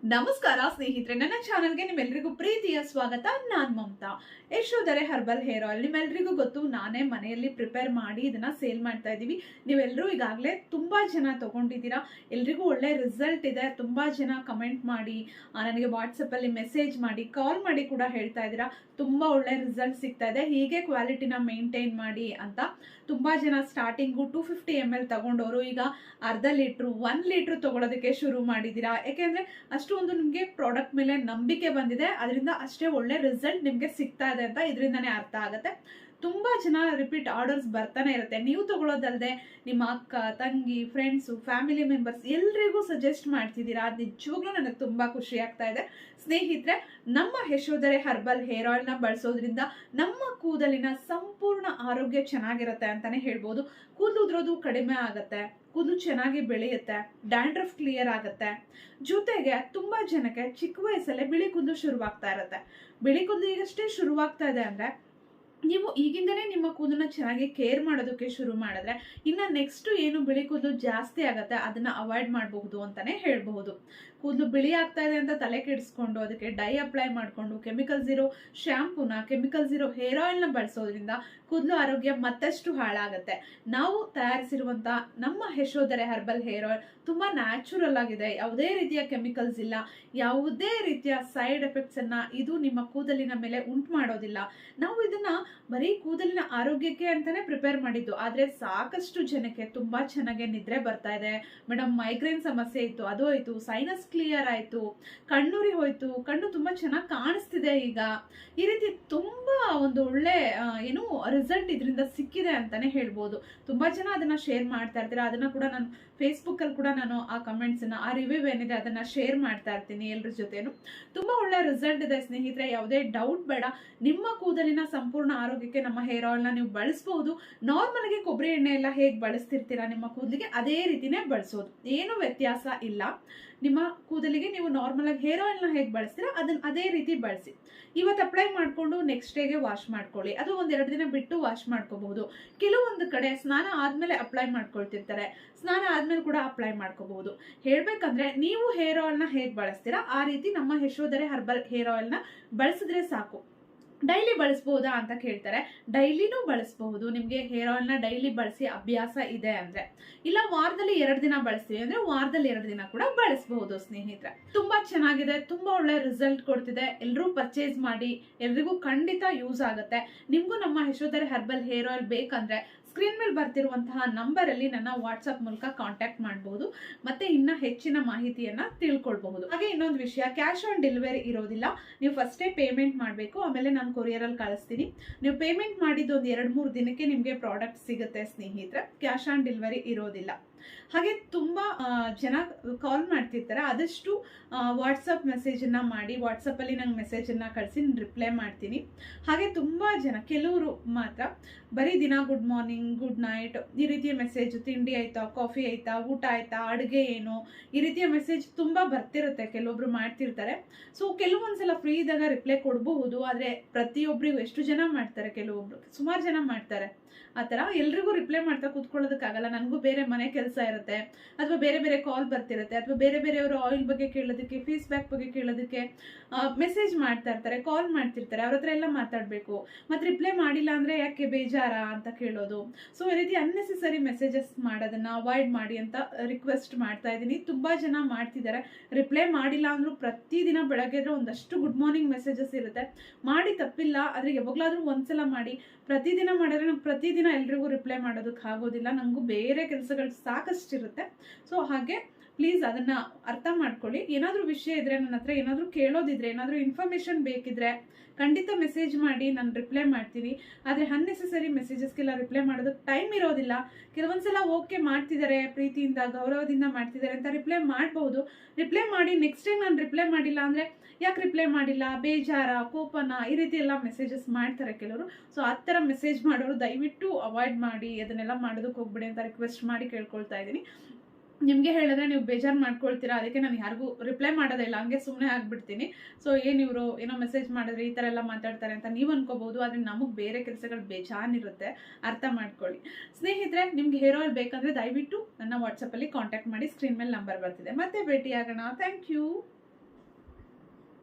ನಮಸ್ಕಾರ ಸ್ನೇಹಿತರೆ, ನನ್ನ ಚಾನೆಲ್ಗೆ ನಿಮ್ಮೆಲ್ಲರಿಗೂ ಪ್ರೀತಿಯ ಸ್ವಾಗತ. ನಾನ್ Mamata. Yashodhare herbal hair oil ನಿಮ್ಮೆಲ್ಲರಿಗೂ ಗೊತ್ತು. ನಾನೇ ಮನೆಯಲ್ಲಿ ಪ್ರಿಪೇರ್ ಮಾಡಿ ಇದನ್ನ ಸೇಲ್ ಮಾಡ್ತಾ ಇದೀವಿ. ನೀವೆಲ್ಲರೂ ಈಗಾಗಲೇ ತುಂಬಾ ಜನ ತಗೊಂಡಿದ್ದೀರಾ, ಎಲ್ರಿಗೂ ಒಳ್ಳೆ ರಿಸಲ್ಟ್ ಇದೆ. ತುಂಬಾ ಜನ ಕಮೆಂಟ್ ಮಾಡಿ, ನನಗೆ ವಾಟ್ಸಪ್ ಅಲ್ಲಿ ಮೆಸೇಜ್ ಮಾಡಿ, ಕಾಲ್ ಮಾಡಿ ಕೂಡ ಹೇಳ್ತಾ ಇದ್ದೀರಾ ತುಂಬಾ ಒಳ್ಳೆ ರಿಸಲ್ಟ್ ಸಿಗ್ತಾ ಇದೆ, ಹೀಗೆ ಕ್ವಾಲಿಟಿನ ಮೇಂಟೈನ್ ಮಾಡಿ ಅಂತ. ತುಂಬಾ ಜನ ಸ್ಟಾರ್ಟಿಂಗು 250 ml ತಗೊಂಡವರು ಈಗ ಅರ್ಧ ಲೀಟ್ರು 1 ಲೀಟ್ರ್ ತಗೊಳ್ಳೋದಕ್ಕೆ ಶುರು ಮಾಡಿದ್ದೀರಾ. ಯಾಕೆಂದ್ರೆ ಅಷ್ಟು ಒಂದು ನಿಮ್ಗೆ ಪ್ರಾಡಕ್ಟ್ ಮೇಲೆ ನಂಬಿಕೆ ಬಂದಿದೆ, ಅದರಿಂದ ಅಷ್ಟೇ ಒಳ್ಳೆ ರಿಸಲ್ಟ್ ನಿಮ್ಗೆ ಸಿಗ್ತಾ ಇದೆ ಅಂತ ಇದರಿಂದಾನೇ ಅರ್ಥ ಆಗುತ್ತೆ. ತುಂಬಾ ಜನ ರಿಪೀಟ್ ಆರ್ಡರ್ಸ್ ಬರ್ತಾನೆ ಇರುತ್ತೆ. ನೀವು ತಗೊಳ್ಳೋದಲ್ಲದೆ ನಿಮ್ಮ ಅಕ್ಕ, ತಂಗಿ, ಫ್ರೆಂಡ್ಸು, ಫ್ಯಾಮಿಲಿ ಮೆಂಬರ್ಸ್ ಎಲ್ರಿಗೂ ಸಜೆಸ್ಟ್ ಮಾಡ್ತಿದ್ದೀರಾ. ಅದು ನಿಜವಾಗ್ಲೂ ನನಗೆ ತುಂಬಾ ಖುಷಿ ಆಗ್ತಾ ಇದೆ. ಸ್ನೇಹಿತರೆ, ನಮ್ಮ ಯಶೋಧರೆ ಹರ್ಬಲ್ ಹೇರ್ ಆಯಿಲ್ ನ ಬಳಸೋದ್ರಿಂದ ನಮ್ಮ ಕೂದಲಿನ ಸಂಪೂರ್ಣ ಆರೋಗ್ಯ ಚೆನ್ನಾಗಿರುತ್ತೆ ಅಂತಾನೆ ಹೇಳ್ಬೋದು. ಕೂದಲು ಉದ್ರೋದು ಕಡಿಮೆ ಆಗುತ್ತೆ, ಕೂದಲು ಚೆನ್ನಾಗಿ ಬೆಳೆಯುತ್ತೆ, ಡ್ಯಾಂಡ್ರಫ್ ಕ್ಲಿಯರ್ ಆಗುತ್ತೆ. ಜೊತೆಗೆ ತುಂಬಾ ಜನಕ್ಕೆ ಚಿಕ್ಕ ವಯಸ್ಸಲ್ಲೇ ಬಿಳಿ ಕೂದಲು ಶುರುವಾಗ್ತಾ ಇರುತ್ತೆ. ಬಿಳಿ ಕೂದಲು ಈಗಷ್ಟೇ ಶುರುವಾಗ್ತಾ ಇದೆ ಅಂದ್ರೆ ನೀವು ಈಗಿಂದನೇ ನಿಮ್ಮ ಕೂದಲನ್ನ ಚೆನ್ನಾಗಿ ಕೇರ್ ಮಾಡೋದಕ್ಕೆ ಶುರು ಮಾಡಿದ್ರೆ ಇನ್ನ ನೆಕ್ಸ್ಟ್ ಏನು ಬಿಳಿ ಕೂದಲು ಜಾಸ್ತಿ ಆಗತ್ತೆ ಅದನ್ನ ಅವಾಯ್ಡ್ ಮಾಡಬಹುದು ಅಂತಾನೆ ಹೇಳ್ಬಹುದು. ಕೂದಲು ಬಿಳಿ ಆಗ್ತಾ ಇದೆ ಅಂತ ತಲೆ ಕೆಡಿಸ್ಕೊಂಡು ಅದಕ್ಕೆ ಡೈ ಅಪ್ಲೈ ಮಾಡ್ಕೊಂಡು ಕೆಮಿಕಲ್ಸ್ ಇರೋ ಶಾಂಪೂನ, ಕೆಮಿಕಲ್ಸ್ ಇರೋ ಹೇರ್ ಆಯಿಲ್ ನ ಬಳಸೋದ್ರಿಂದ ಕೂದಲು ಆರೋಗ್ಯ ಮತ್ತಷ್ಟು ಹಾಳಾಗತ್ತೆ. ನಾವು ತಯಾರಿಸಿರುವಂತ ನಮ್ಮ ಯಶೋಧರೆ ಹರ್ಬಲ್ ಹೇರ್ ಆಯಿಲ್ ತುಂಬಾ ನ್ಯಾಚುರಲ್ ಆಗಿದೆ, ಯಾವುದೇ ರೀತಿಯ ಕೆಮಿಕಲ್ಸ್ ಇಲ್ಲ, ಯಾವುದೇ ರೀತಿಯ ಸೈಡ್ ಎಫೆಕ್ಟ್ಸ್ ಅನ್ನ ಇದು ನಿಮ್ಮ ಕೂದಲಿನ ಮೇಲೆ ಉಂಟು ಮಾಡೋದಿಲ್ಲ. ನಾವು ಇದನ್ನ ಬರೀ ಕೂದಲಿನ ಆರೋಗ್ಯಕ್ಕೆ ಅಂತಾನೆ ಪ್ರಿಪೇರ್ ಮಾಡಿದ್ದು. ಆದ್ರೆ ಸಾಕಷ್ಟು ಜನಕ್ಕೆ ತುಂಬಾ ಚೆನ್ನಾಗಿ ನಿದ್ರೆ ಬರ್ತಾ ಇದೆ ಮೇಡಮ್, ಮೈಗ್ರೇನ್ ಸಮಸ್ಯೆ ಇತ್ತು, ಅದು ಹೋಯ್ತು, ಸೈನಸ್ ಕ್ಲಿಯರ್ ಆಯ್ತು, ಕಣ್ಣುರಿ ಹೋಯ್ತು, ಕಣ್ಣು ತುಂಬಾ ಚೆನ್ನಾಗಿ ಕಾಣಿಸ್ತಿದೆ ಈಗ. ಈ ರೀತಿ ತುಂಬಾ ಒಂದು ಒಳ್ಳೆ ಏನು ರಿಸಲ್ಟ್ ಇದರಿಂದ ಸಿಕ್ಕಿದೆ ಅಂತಾನೆ ಹೇಳ್ಬೋದು. ತುಂಬಾ ಜನ ಅದನ್ನ ಶೇರ್ ಮಾಡ್ತಾ ಇರ್ತೀರಾ. ಅದನ್ನ ಕೂಡ ನಾನು ಫೇಸ್ಬುಕ್ ಅಲ್ಲಿ ಕೂಡ ನಾನು ಆ ಕಮೆಂಟ್ಸ್ ಅನ್ನ, ಆ ರಿವ್ಯೂ ಏನಿದೆ ಅದನ್ನ ಶೇರ್ ಮಾಡ್ತಾ ಇರ್ತೀನಿ ಎಲ್ಲರ ಜೊತೆನು. ತುಂಬಾ ಒಳ್ಳೆ ರಿಸಲ್ಟ್ ಇದೆ ಸ್ನೇಹಿತರೆ, ಯಾವುದೇ ಡೌಟ್ ಬೇಡ. ನಿಮ್ಮ ಕೂದಲಿನ ಸಂಪೂರ್ಣ ಆರೋಗ್ಯಕ್ಕೆ ನಮ್ಮ ಹೇರ್ ಆಯಿಲ್ ನ ನೀವು ಬಳಸಬಹುದು. ನಾರ್ಮಲ್ ಆಗಿ ಕೊಬ್ಬರಿ ಎಣ್ಣೆ ಎಲ್ಲ ಹೇಗೆ ಬಳಸ್ತಿರ್ತೀರಾ ನಿಮ್ಮ ಕೂದಲಿಗೆ, ಅದೇ ರೀತಿನೇ ಬಳಸೋದು, ಏನು ವ್ಯತ್ಯಾಸ ಇಲ್ಲ. ನಿಮ್ಮ ಕೂದಲಿಗೆ ನೀವು ನಾರ್ಮಲ್ ಆಗಿ ಹೇರ್ ಆಯಿಲ್ ನ ಹೇಗೆ ಬಳಸ್ತೀರಾ ಅದನ್ನ ಅದೇ ರೀತಿ ಬಳಸಿ. ಇವತ್ತು ಅಪ್ಲೈ ಮಾಡ್ಕೊಂಡು ನೆಕ್ಸ್ಟ್ ಡೇಗೆ ವಾಶ್ ಮಾಡ್ಕೊಳ್ಳಿ, ಅದು ಒಂದೆರಡು ದಿನ ಬಿಟ್ಟು ವಾಶ್ ಮಾಡ್ಕೋಬಹುದು. ಕೆಲವೊಂದು ಕಡೆ ಸ್ನಾನ ಆದ್ಮೇಲೆ ಅಪ್ಲೈ ಮಾಡ್ಕೊಳ್ತಿರ್ತಾರೆ, ಸ್ನಾನ ಆದ್ಮೇಲೆ ಕೂಡ ಅಪ್ಲೈ ಮಾಡ್ಕೋಬಹುದು. ಹೇಳ್ಬೇಕಂದ್ರೆ ನೀವು ಹೇರ್ ಆಯಿಲ್ ನ ಹೇಗೆ ಬಳಸ್ತೀರಾ ಆ ರೀತಿ ನಮ್ಮ ಯಶೋಧರೆ ಹರ್ಬಲ್ ಹೇರ್ ಆಯಿಲ್ ನ ಬಳಸಿದ್ರೆ ಸಾಕು. ಡೈಲಿ ಬಳಸಬಹುದಾ ಅಂತ ಕೇಳ್ತಾರೆ. ಡೈಲಿನೂ ಬಳಸಬಹುದು. ನಿಮ್ಗೆ ಹೇರ್ ಆಯಿಲ್ ನ ಡೈಲಿ ಬಳಸಿ ಅಭ್ಯಾಸ ಇದೆ ಅಂದ್ರೆ, ಇಲ್ಲ ವಾರದಲ್ಲಿ 2 ದಿನ ಬಳಸ್ತೀವಿ ಅಂದ್ರೆ ವಾರದಲ್ಲಿ 2 ದಿನ ಕೂಡ ಬಳಸಬಹುದು. ಸ್ನೇಹಿತರೆ, ತುಂಬಾ ಚೆನ್ನಾಗಿದೆ, ತುಂಬಾ ಒಳ್ಳೆ ರಿಸಲ್ಟ್ ಕೊಡ್ತಿದೆ. ಎಲ್ಲರೂ ಪರ್ಚೇಸ್ ಮಾಡಿ, ಎಲ್ರಿಗೂ ಖಂಡಿತ ಯೂಸ್ ಆಗುತ್ತೆ. ನಿಮ್ಗೂ ನಮ್ಮ ಯಶೋಧರೆ ಹರ್ಬಲ್ ಹೇರ್ ಆಯಿಲ್ ಬೇಕಂದ್ರೆ ಸ್ಕ್ರೀನ್ ಮೇಲೆ ಬರ್ತಿರುವಂತಹ ನಂಬರ್ ಅಲ್ಲಿ ನನ್ನ ವಾಟ್ಸ್ಆಪ್ ಮೂಲಕ ಕಾಂಟ್ಯಾಕ್ಟ್ ಮಾಡಬಹುದು, ಮತ್ತೆ ಇನ್ನ ಹೆಚ್ಚಿನ ಮಾಹಿತಿಯನ್ನ ತಿಳ್ಕೊಳ್ಬಹುದು. ಹಾಗೆ ಇನ್ನೊಂದು ವಿಷಯ, ಕ್ಯಾಶ್ ಆನ್ ಡೆಲಿವರಿ ಇರೋದಿಲ್ಲ. ನೀವು ಫಸ್ಟೇ ಪೇಮೆಂಟ್ ಮಾಡಬೇಕು, ಆಮೇಲೆ ನಾನು ಕೊರಿಯರ್ ಅಲ್ಲಿ ಕಳಿಸ್ತೀನಿ. ನೀವು ಪೇಮೆಂಟ್ ಮಾಡಿದ್ದು ಒಂದು 2-3 ದಿನಕ್ಕೆ ನಿಮ್ಗೆ ಪ್ರಾಡಕ್ಟ್ ಸಿಗುತ್ತೆ ಸ್ನೇಹಿತರೆ. ಕ್ಯಾಶ್ ಆನ್ ಡೆಲಿವರಿ ಇರೋದಿಲ್ಲ. ಹಾಗೆ ತುಂಬಾ ಜನ ಕಾಲ್ ಮಾಡ್ತಿರ್ತಾರೆ, ಆದಷ್ಟು ವಾಟ್ಸಪ್ ಮೆಸೇಜ್ ಅನ್ನ ಮಾಡಿ, ವಾಟ್ಸಪ್ ಅಲ್ಲಿ ನಂಗೆ ಮೆಸೇಜ್ ಅನ್ನ ಕಳಿಸಿ ರಿಪ್ಲೈ ಮಾಡ್ತೀನಿ. ಹಾಗೆ ತುಂಬಾ ಜನ, ಕೆಲವರು ಮಾತ್ರ ಬರೀ ದಿನ ಗುಡ್ ಮಾರ್ನಿಂಗ್, ಗುಡ್ ನೈಟ್ ಈ ರೀತಿಯ ಮೆಸೇಜ್, ತಿಂಡಿ ಆಯ್ತಾ, ಕಾಫಿ ಆಯ್ತಾ, ಊಟ ಆಯ್ತಾ, ಅಡುಗೆ ಏನು, ಈ ರೀತಿಯ ಮೆಸೇಜ್ ತುಂಬಾ ಬರ್ತಿರುತ್ತೆ. ಕೆಲವೊಬ್ರು ಮಾಡ್ತಿರ್ತಾರೆ. ಸೊ ಕೆಲವೊಂದ್ಸಲ ಫ್ರೀ ಇದ್ದಾಗ ರಿಪ್ಲೈ ಕೊಡಬಹುದು, ಆದ್ರೆ ಪ್ರತಿಯೊಬ್ಬರಿಗೂ ಎಷ್ಟು ಜನ ಮಾಡ್ತಾರೆ, ಕೆಲವೊಬ್ರು ಸುಮಾರು ಜನ ಮಾಡ್ತಾರೆ. ಆತರ ಎಲ್ರಿಗೂ ರಿಪ್ಲೈ ಮಾಡ್ತಾ ಕೂತ್ಕೊಳ್ಳೋದಕ್ಕಾಗಲ್ಲ. ನನಗೂ ಬೇರೆ ಮನೆ ಕೆಲಸ ಇರುತ್ತೆ, ಅಥವಾ ಬೇರೆ ಬೇರೆ ಕಾಲ್ ಬರ್ತಿರುತ್ತೆ, ಅಥವಾ ಬೇರೆ ಬೇರೆಯವರು ಆಯಿಲ್ ಬಗ್ಗೆ ಕೇಳೋದಕ್ಕೆ, ಫೇಸ್ ಪ್ಯಾಕ್ ಬಗ್ಗೆ ಕೇಳೋದಕ್ಕೆ ಮೆಸೇಜ್ ಮಾಡ್ತಾ ಇರ್ತಾರೆ, ಕಾಲ್ ಮಾಡ್ತಿರ್ತಾರೆ. ಅವ್ರ ಹತ್ರ ಎಲ್ಲ ಮಾತಾಡ್ಬೇಕು. ಮತ್ತೆ ರಿಪ್ಲೈ ಮಾಡಿಲ್ಲ ಅಂದ್ರೆ ಯಾಕೆ ಬೇಜಾರ ಅಂತ ಕೇಳೋದು. ಸೊ ಈ ರೀತಿ ಅನ್ನೆಸೆಸರಿ ಮೆಸೇಜಸ್ ಮಾಡೋದನ್ನ ಅವಾಯ್ಡ್ ಮಾಡಿ ಅಂತ ರಿಕ್ವೆಸ್ಟ್ ಮಾಡ್ತಾ ಇದ್ದೀನಿ. ತುಂಬಾ ಜನ ಮಾಡ್ತಿದ್ದಾರೆ. ರಿಪ್ಲೈ ಮಾಡಿಲ್ಲ ಅಂದ್ರೂ ಪ್ರತಿದಿನ ಬೆಳಗ್ಗೆ ಒಂದಷ್ಟು ಗುಡ್ ಮಾರ್ನಿಂಗ್ ಮೆಸೇಜಸ್ ಇರುತ್ತೆ. ಮಾಡಿ ತಪ್ಪಿಲ್ಲ, ಆದ್ರೆ ಯಾವಾಗ್ಲಾದ್ರೂ ಒಂದ್ಸಲ ಮಾಡಿ. ಪ್ರತಿದಿನ ಮಾಡಿದ್ರೆ ನಂಗೆ ಪ್ರತಿದಿನ ಎಲ್ರಿಗೂ ರಿಪ್ಲೈ ಮಾಡೋದಕ್ಕೆ ಆಗೋದಿಲ್ಲ, ನಂಗೂ ಬೇರೆ ಕೆಲಸಗಳು ಸಾಕಷ್ಟು ಇರುತ್ತೆ. ಸೊ ಹಾಗೆ ಪ್ಲೀಸ್ ಅದನ್ನ ಅರ್ಥ ಮಾಡ್ಕೊಳ್ಳಿ. ಏನಾದ್ರೂ ವಿಷಯ ಇದ್ರೆ, ನನ್ನ ಹತ್ರ ಏನಾದ್ರೂ ಕೇಳೋದಿದ್ರೆ, ಏನಾದ್ರೂ ಇನ್ಫಾರ್ಮೇಶನ್ ಬೇಕಿದ್ರೆ ಖಂಡಿತ ಮೆಸೇಜ್ ಮಾಡಿ, ನಾನು ರಿಪ್ಲೈ ಮಾಡ್ತೀನಿ. ಆದ್ರೆ ಅನ್ನೆಸೆಸರಿ ಮೆಸೇಜಸ್ಗೆಲ್ಲ ರಿಪ್ಲೈ ಮಾಡೋದಕ್ಕೆ ಟೈಮ್ ಇರೋದಿಲ್ಲ. ಕೆಲವೊಂದ್ಸಲ ಓಕೆ ಮಾಡ್ತಿದ್ದಾರೆ, ಪ್ರೀತಿಯಿಂದ ಗೌರವದಿಂದ ಮಾಡ್ತಿದ್ದಾರೆ ಅಂತ ರಿಪ್ಲೈ ಮಾಡಬಹುದು. ರಿಪ್ಲೈ ಮಾಡಿ ನೆಕ್ಸ್ಟ್ ಟೈಮ್ ನಾನು ರಿಪ್ಲೈ ಮಾಡಿಲ್ಲ ಅಂದ್ರೆ ಯಾಕೆ ರಿಪ್ಲೈ ಮಾಡಿಲ್ಲ, ಬೇಜಾರ, ಕೋಪನ, ಈ ರೀತಿ ಎಲ್ಲ ಮೆಸೇಜಸ್ ಮಾಡ್ತಾರೆ ಕೆಲವರು. ಸೊ ಆ ಥರ ಮೆಸೇಜ್ ಮಾಡೋರು ದಯವಿಟ್ಟು ಅವಾಯ್ಡ್ ಮಾಡಿ, ಅದನ್ನೆಲ್ಲ ಮಾಡೋದಕ್ಕೆ ಹೋಗ್ಬಿಡಿ ಅಂತ ರಿಕ್ವೆಸ್ಟ್ ಮಾಡಿ ಕೇಳ್ಕೊಳ್ತಾ ಇದ್ದೀನಿ. ನಿಮಗೆ ಹೇಳಿದ್ರೆ ನೀವು ಬೇಜಾರು ಮಾಡ್ಕೊಳ್ತೀರಾ, ಅದಕ್ಕೆ ನಾನು ಯಾರಿಗೂ ರಿಪ್ಲೈ ಮಾಡೋದಿಲ್ಲ, ಹಂಗೆ ಸುಮ್ಮನೆ ಆಗ್ಬಿಡ್ತೀನಿ. ಸೊ ಇವರು ಏನೋ ಮೆಸೇಜ್ ಮಾಡಿದ್ರೆ ಈ ಥರ ಎಲ್ಲ ಮಾತಾಡ್ತಾರೆ ಅಂತ ನೀವು ಅನ್ಕೋಬಹುದು, ಆದರೆ ನಮಗೆ ಬೇರೆ ಕೆಲಸಗಳು ಬೇಜಾನಿರುತ್ತೆ, ಅರ್ಥ ಮಾಡ್ಕೊಳ್ಳಿ. ಸ್ನೇಹಿತರೆ, ನಿಮ್ಗೆ ಹೇರ್ ಆಯಿಲ್ ಬೇಕಂದ್ರೆ ದಯವಿಟ್ಟು ನನ್ನ ವಾಟ್ಸಪ್ಪಲ್ಲಿ ಕಾಂಟ್ಯಾಕ್ಟ್ ಮಾಡಿ, ಸ್ಕ್ರೀನ್ ಮೇಲೆ ನಂಬರ್ ಬರ್ತಿದೆ. ಮತ್ತೆ ಭೇಟಿ ಆಗೋಣ. Thank you.